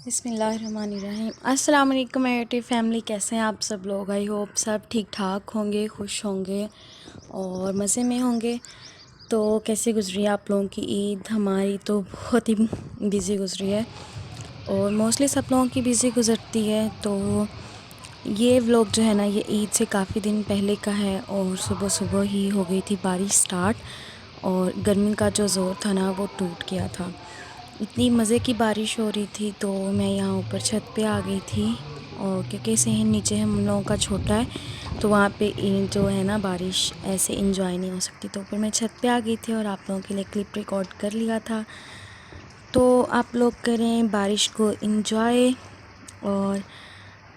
बिस्मिल्लाहिर्रहमानिर्रहीम। अस्सलाम वालेकुम माय यूट्यूब फैमिली, कैसे हैं आप सब लोग। आई होप सब ठीक ठाक होंगे, खुश होंगे और मज़े में होंगे। तो कैसे गुजरी आप लोगों की ईद? हमारी तो बहुत ही बिज़ी गुजरी है और मोस्टली सब लोगों की बिज़ी गुजरती है। तो ये व्लॉग जो है ना, ये ईद से काफ़ी दिन पहले का है और सुबह सुबह ही हो गई थी बारिश स्टार्ट और गर्मी का जो ज़ोर था ना वो टूट गया था। इतनी मज़े की बारिश हो रही थी तो मैं यहाँ ऊपर छत पे आ गई थी। और क्योंकि सहन नीचे हम लोगों का छोटा है तो वहाँ पे जो है ना बारिश ऐसे इंजॉय नहीं हो सकती, तो ऊपर मैं छत पे आ गई थी और आप लोगों के लिए क्लिप रिकॉर्ड कर लिया था। तो आप लोग करें बारिश को इंजॉय। और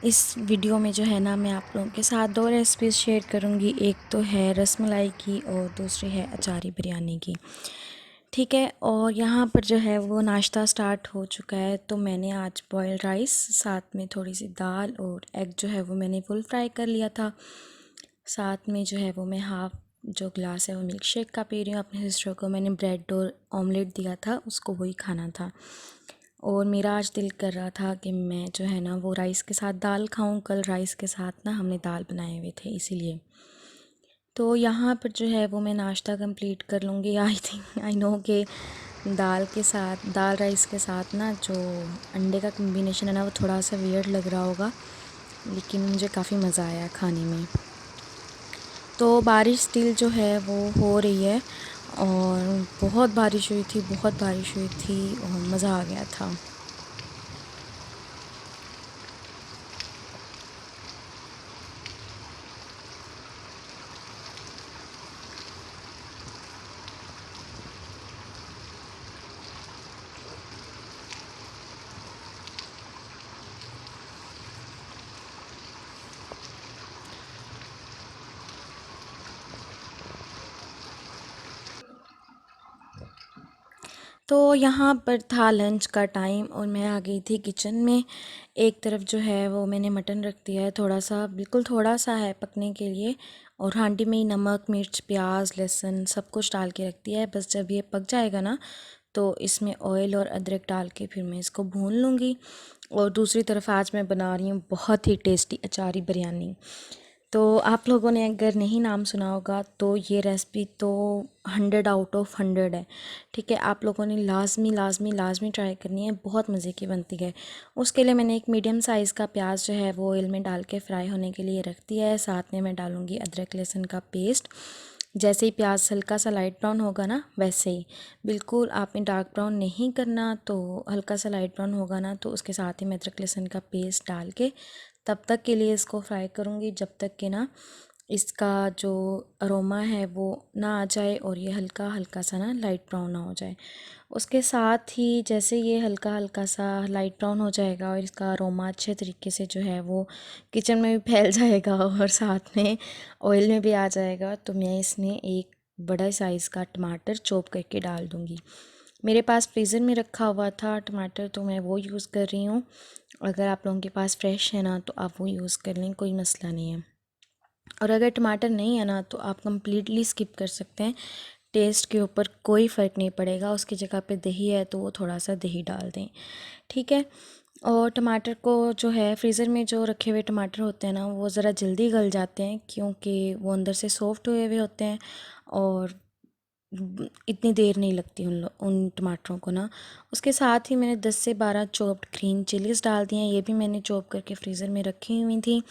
इस वीडियो में जो है ना, मैं आप लोगों के साथ दो रेसिपीज़ शेयर करूँगी। एक तो है रसमलाई की और दूसरी है अचारी बिरयानी की। ठीक है, और यहाँ पर जो है वो नाश्ता स्टार्ट हो चुका है। तो मैंने आज बॉयल राइस, साथ में थोड़ी सी दाल और एग जो है वो मैंने फुल फ्राई कर लिया था। साथ में जो है वो मैं हाफ़ जो ग्लास है वो मिल्क शेक का पी रही हूँ। अपने सिस्टर को मैंने ब्रेड और ऑमलेट दिया था, उसको वही खाना था। और मेरा आज दिल कर रहा था कि मैं जो है ना वो राइस के साथ दाल खाऊं। कल राइस के साथ ना हमने दाल बनाए हुए थे, इसीलिए। तो यहाँ पर जो है वो मैं नाश्ता कंप्लीट कर लूँगी। आई थिंक आई नो कि दाल के साथ, दाल राइस के साथ ना जो अंडे का कम्बिनेशन है ना वो थोड़ा सा वियर्ड लग रहा होगा, लेकिन मुझे काफ़ी मज़ा आया खाने में। तो बारिश स्टिल जो है वो हो रही है और बहुत बारिश हुई थी, बहुत बारिश हुई थी और मज़ा आ गया था। तो यहाँ पर था लंच का टाइम और मैं आ गई थी किचन में। एक तरफ जो है वो मैंने मटन रख दिया है, थोड़ा सा, बिल्कुल थोड़ा सा है पकने के लिए। और हांडी में ही नमक, मिर्च, प्याज, लहसुन सब कुछ डाल के रख दिया है। बस जब ये पक जाएगा ना तो इसमें ऑयल और अदरक डाल के फिर मैं इसको भून लूँगी। और दूसरी तरफ आज मैं बना रही हूँ बहुत ही टेस्टी अचारी बिरयानी। तो आप लोगों ने अगर नहीं नाम सुना होगा तो ये रेसिपी तो 100 आउट ऑफ 100 है। ठीक है, आप लोगों ने लाजमी लाजमी लाजमी ट्राई करनी है, बहुत मज़े की बनती है। उसके लिए मैंने एक मीडियम साइज़ का प्याज जो है वो ऑयल में डाल के फ्राई होने के लिए रख दिया है। साथ में मैं डालूँगी अदरक लहसुन का पेस्ट। जैसे ही प्याज हल्का सा लाइट ब्राउन होगा ना, वैसे ही, बिल्कुल आपने डार्क ब्राउन नहीं करना। तो हल्का सा लाइट ब्राउन होगा ना तो उसके साथ ही मैं अदरक लहसुन का पेस्ट डाल के तब तक के लिए इसको फ्राई करूँगी जब तक कि ना इसका जो अरोमा है वो ना आ जाए और ये हल्का हल्का सा ना लाइट ब्राउन ना हो जाए। उसके साथ ही जैसे ये हल्का हल्का सा लाइट ब्राउन हो जाएगा और इसका अरोमा अच्छे तरीके से जो है वो किचन में भी फैल जाएगा और साथ में ऑयल में भी आ जाएगा, तो मैं इसमें एक बड़ा साइज़ का टमाटर चॉप करके डाल दूँगी। मेरे पास फ्रीज़र में रखा हुआ था टमाटर, तो मैं वो यूज़ कर रही हूँ। अगर आप लोगों के पास फ्रेश है ना तो आप वो यूज़ कर लें, कोई मसला नहीं है। और अगर टमाटर नहीं है ना तो आप कम्प्लीटली स्किप कर सकते हैं, टेस्ट के ऊपर कोई फ़र्क नहीं पड़ेगा। उसकी जगह पे दही है तो वो थोड़ा सा दही डाल दें, ठीक है। और टमाटर को जो है फ्रीज़र में जो रखे हुए टमाटर होते हैं ना वो ज़रा जल्दी गल जाते हैं, क्योंकि वो अंदर से सॉफ्ट हुए हुए होते हैं और इतनी देर नहीं लगती उन टमाटरों को ना। उसके साथ ही मैंने 10 से 12 चॉप्ड ग्रीन चिलीज़ डाल दी हैं। ये भी मैंने चॉप करके फ्रीज़र में रखी हुई थी,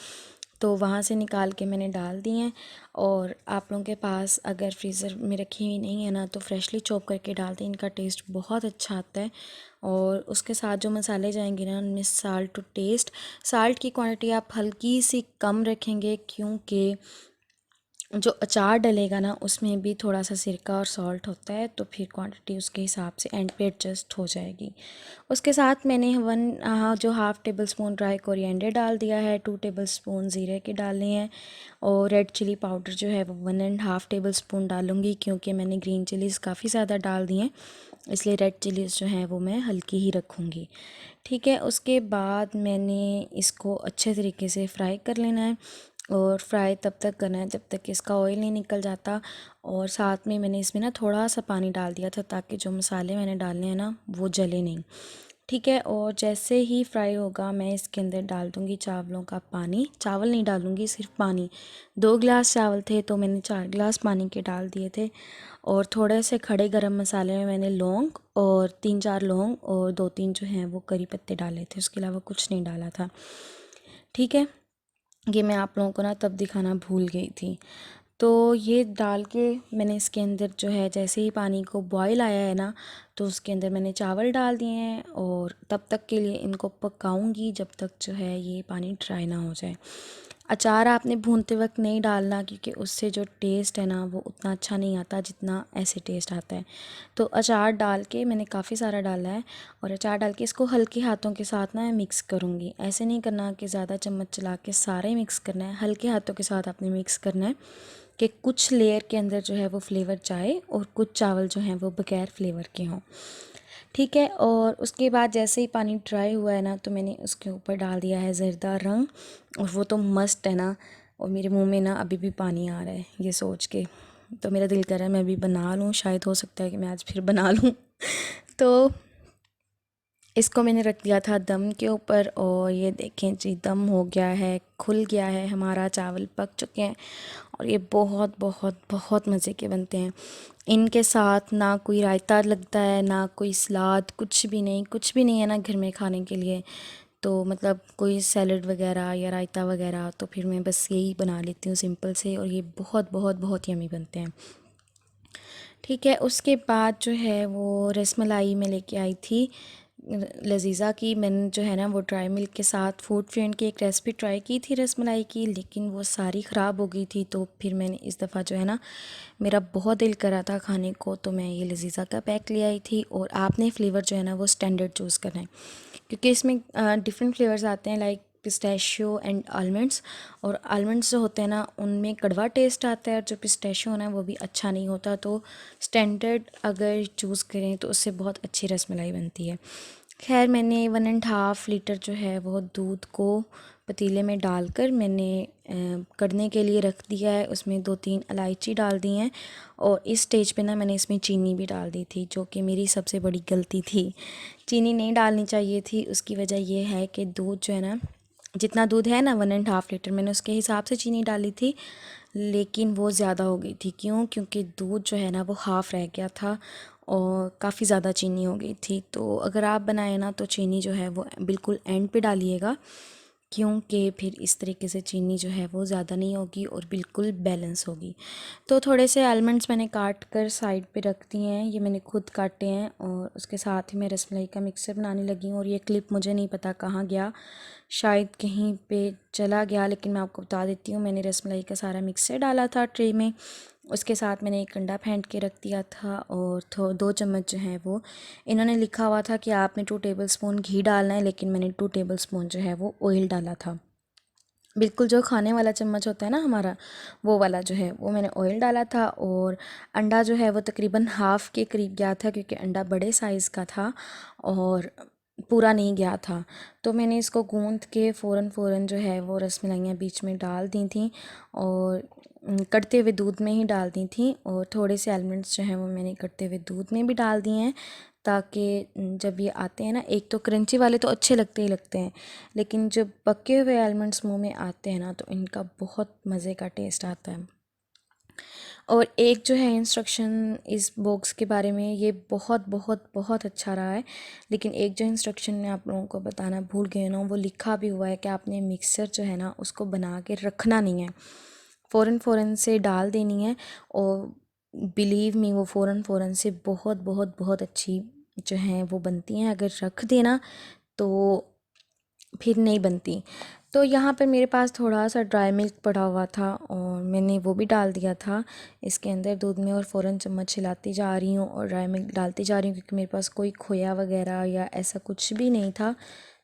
तो वहाँ से निकाल के मैंने डाल दी हैं। और आप लोगों के पास अगर फ्रीज़र में रखी हुई नहीं है ना तो फ्रेशली चॉप करके डाल दें, इनका टेस्ट बहुत अच्छा आता है। और उसके साथ जो मसाले जाएंगे ना उनमें साल्ट टू टेस्ट, साल्ट की क्वांटिटी आप हल्की सी कम रखेंगे, क्योंकि जो अचार डलेगा ना उसमें भी थोड़ा सा सिरका और सॉल्ट होता है, तो फिर क्वांटिटी उसके हिसाब से एंड पे एडजस्ट हो जाएगी। उसके साथ मैंने जो half table spoon dry coriander डाल दिया है, 2 टेबल स्पून ज़ीरे के डालने हैं। और रेड चिली पाउडर जो है वो 1.5 टेबल स्पून डालूँगी, क्योंकि मैंने ग्रीन चिलीज़ काफ़ी ज़्यादा डाल दी हैं, इसलिए रेड चिलीज़ जो हैं वो मैं हल्की ही रखूँगी, ठीक है। उसके बाद मैंने इसको अच्छे तरीके से फ्राई कर लेना है और फ्राई तब तक करना है जब तक कि इसका ऑयल नहीं निकल जाता। और साथ में मैंने इसमें ना थोड़ा सा पानी डाल दिया था ताकि जो मसाले मैंने डालने हैं ना वो जले नहीं। ठीक है। और जैसे ही फ्राई होगा मैं इसके अंदर डाल दूँगी चावलों का पानी। चावल नहीं डालूँगी, सिर्फ पानी। 2 गिलास चावल थे तो मैंने 4 गिलास पानी के डाल दिए थे। और थोड़े से खड़े गरम मसाले में मैंने लौंग और 3-4 लौंग और 2-3 जो हैं वो करी पत्ते डाले थे, उसके अलावा कुछ नहीं डाला था। ठीक है, ये मैं आप लोगों को ना तब दिखाना भूल गई थी। तो ये डाल के मैंने इसके अंदर जो है, जैसे ही पानी को बॉईल आया है ना, तो उसके अंदर मैंने चावल डाल दिए हैं और तब तक के लिए इनको पकाऊंगी जब तक जो है ये पानी ड्राई ना हो जाए। अचार आपने भूनते वक्त नहीं डालना, क्योंकि उससे जो टेस्ट है ना वो उतना अच्छा नहीं आता जितना ऐसे टेस्ट आता है। तो अचार डाल के मैंने काफ़ी सारा डाला है और अचार डाल के इसको हल्के हाथों के साथ ना मैं मिक्स करूँगी। ऐसे नहीं करना कि ज़्यादा चम्मच चला के सारा ही मिक्स करना है, हल्के हाथों के साथ आपने मिक्स करना है कि कुछ लेयर के अंदर जो है वो फ्लेवर जाए और कुछ चावल जो हैं वो बगैर फ्लेवर के हों। ठीक है। और उसके बाद जैसे ही पानी ड्राई हुआ है ना, तो मैंने उसके ऊपर डाल दिया है ज़रदा रंग, और वो तो मस्त है ना। और मेरे मुंह में ना अभी भी पानी आ रहा है ये सोच के। तो मेरा दिल कर रहा है मैं अभी बना लूँ, शायद हो सकता है कि मैं आज फिर बना लूँ। तो इसको मैंने रख दिया था दम के ऊपर, और ये देखें जी दम हो गया है, खुल गया है, हमारा चावल पक चुके हैं। और ये बहुत बहुत बहुत मज़े के बनते हैं। इनके साथ ना कोई रायता लगता है, ना कोई सलाद, कुछ भी नहीं, कुछ भी नहीं है ना घर में खाने के लिए। तो मतलब कोई सैलड वगैरह या रायता वगैरह, तो फिर मैं बस यही बना लेती हूँ सिंपल से, और ये बहुत बहुत बहुत यमी बनते हैं। ठीक है, उसके बाद जो है वो रसमलाई मैं लेके आई थी लजीज़ा की। मैंने जो है ना वो ड्राई मिल्क के साथ फूड फ्रेंड की एक रेसिपी ट्राई की थी रसमलाई की, लेकिन वो सारी ख़राब हो गई थी। तो फिर मैंने इस दफ़ा जो है ना, मेरा बहुत दिल करा था खाने को, तो मैं ये लजीज़ा का पैक ले आई थी। और आपने फ्लेवर जो है ना वो स्टैंडर्ड चूज़ करना है, क्योंकि इसमें डिफरेंट फ्लेवर्स आते हैं, लाइक पिस्टैशियो एंड आलमंड्स। और आलमंड्स जो होते हैं ना उनमें कड़वा टेस्ट आता है, और जो पिस्टैशियो है ना वो भी अच्छा नहीं होता। तो स्टैंडर्ड अगर चूज़ करें तो उससे बहुत अच्छी रसमलाई बनती है। खैर, मैंने 1.5 लीटर जो है वो दूध को पतीले में डालकर मैंने कढ़ने के लिए रख दिया है। उसमें 2-3 इलायची डाल दी हैं, और इस स्टेज पे ना मैंने इसमें चीनी भी डाल दी थी, जो कि मेरी सबसे बड़ी गलती थी। चीनी नहीं डालनी चाहिए थी। उसकी वजह यह है कि दूध जो है ना, जितना दूध है ना 1.5 लीटर, मैंने उसके हिसाब से चीनी डाली थी, लेकिन वो ज़्यादा हो गई थी। क्यों? क्योंकि दूध जो है ना वो हाफ़ रह गया था और काफ़ी ज़्यादा चीनी हो गई थी। तो अगर आप बनाए ना तो चीनी जो है वो बिल्कुल एंड पे डालिएगा, क्योंकि फिर इस तरीके से चीनी जो है वो ज़्यादा नहीं होगी और बिल्कुल बैलेंस होगी। तो थोड़े से आलमंड्स मैंने काट कर साइड पे रख दिए हैं, ये मैंने खुद काटे हैं। और उसके साथ ही मैं रसमलाई का मिक्सर बनाने लगी हूँ। और ये क्लिप मुझे नहीं पता कहाँ गया, शायद कहीं पे चला गया, लेकिन मैं आपको बता देती हूँ। मैंने रसमलाई का सारा मिक्सर डाला था ट्रे में, उसके साथ मैंने एक अंडा फेंट के रख दिया था, और 2 चम्मच जो है वो, इन्होंने लिखा हुआ था कि आपने 2 टेबलस्पून घी डालना है, लेकिन मैंने 2 टेबलस्पून जो है वो ऑयल डाला था। बिल्कुल जो खाने वाला चम्मच होता है ना हमारा, वो वाला जो है वो मैंने ऑयल डाला था। और अंडा जो है वो तकरीबन हाफ़ के करीब गया था, क्योंकि अंडा बड़े साइज़ का था और पूरा नहीं गया था। तो मैंने इसको गूंद के फ़ौरन जो है वो रसमलाइयाँ बीच में डाल दी थी, और कड़ते हुए दूध में ही डाल दी थी। और थोड़े से आलमंड्स जो हैं वो मैंने कड़ते हुए दूध में भी डाल दिए हैं, ताकि जब ये आते हैं ना, एक तो क्रंची वाले तो अच्छे लगते ही लगते हैं, लेकिन जब पके हुए आलमंड्स मुंह में आते हैं ना तो इनका बहुत मज़े का टेस्ट आता है। और एक जो है इंस्ट्रक्शन इस बॉक्स के बारे में, ये बहुत बहुत बहुत अच्छा रहा है, लेकिन एक जो इंस्ट्रक्शन मैं आप लोगों को बताना भूल गई ना, वो लिखा भी हुआ है कि आपने मिक्सर जो है ना उसको बना के रखना नहीं है, फ़ौरन से डाल देनी है। और बिलीव मी, वो फ़ौरन से बहुत बहुत बहुत अच्छी जो हैं वो बनती हैं। अगर रख देना तो फिर नहीं बनती। तो यहाँ पर मेरे पास थोड़ा सा ड्राई मिल्क पड़ा हुआ था, और मैंने वो भी डाल दिया था इसके अंदर दूध में, और फ़ौरन चम्मच हिलाती जा रही हूँ और ड्राई मिल्क डालती जा रही हूँ, क्योंकि मेरे पास कोई खोया वगैरह या ऐसा कुछ भी नहीं था।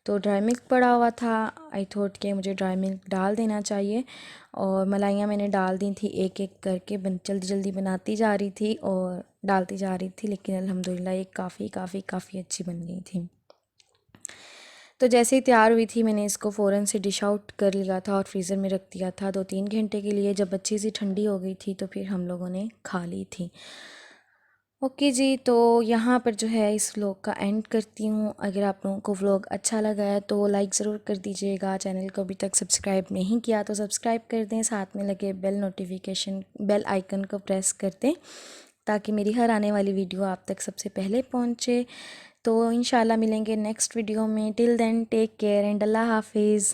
तो ड्राई मिल्क पड़ा हुआ था, आई थॉट कि मुझे ड्राई मिल्क डाल देना चाहिए। और मलाइयाँ मैंने डाल दी थी एक एक करके, जल्दी जल्दी बनाती जा रही थी और डालती जा रही थी, लेकिन अल्हम्दुलिल्लाह ये काफ़ी काफ़ी काफ़ी अच्छी बन गई थी। तो जैसे ही तैयार हुई थी, मैंने इसको फ़ौरन से डिश आउट कर लिया था और फ्रीज़र में रख दिया था 2-3 घंटे के लिए। जब अच्छी सी ठंडी हो गई थी तो फिर हम लोगों ने खा ली थी। ओके जी, तो यहाँ पर जो है इस व्लॉग का एंड करती हूँ। अगर आप लोगों को व्लॉग अच्छा लगा है तो लाइक ज़रूर कर दीजिएगा। चैनल को अभी तक सब्सक्राइब नहीं किया तो सब्सक्राइब कर दें, साथ में लगे बेल आइकन को प्रेस कर दें ताकि मेरी हर आने वाली वीडियो आप तक सबसे पहले पहुँचे। तो इंशाल्लाह मिलेंगे नेक्स्ट वीडियो में। Till then take care and अल्लाह हाफिज़।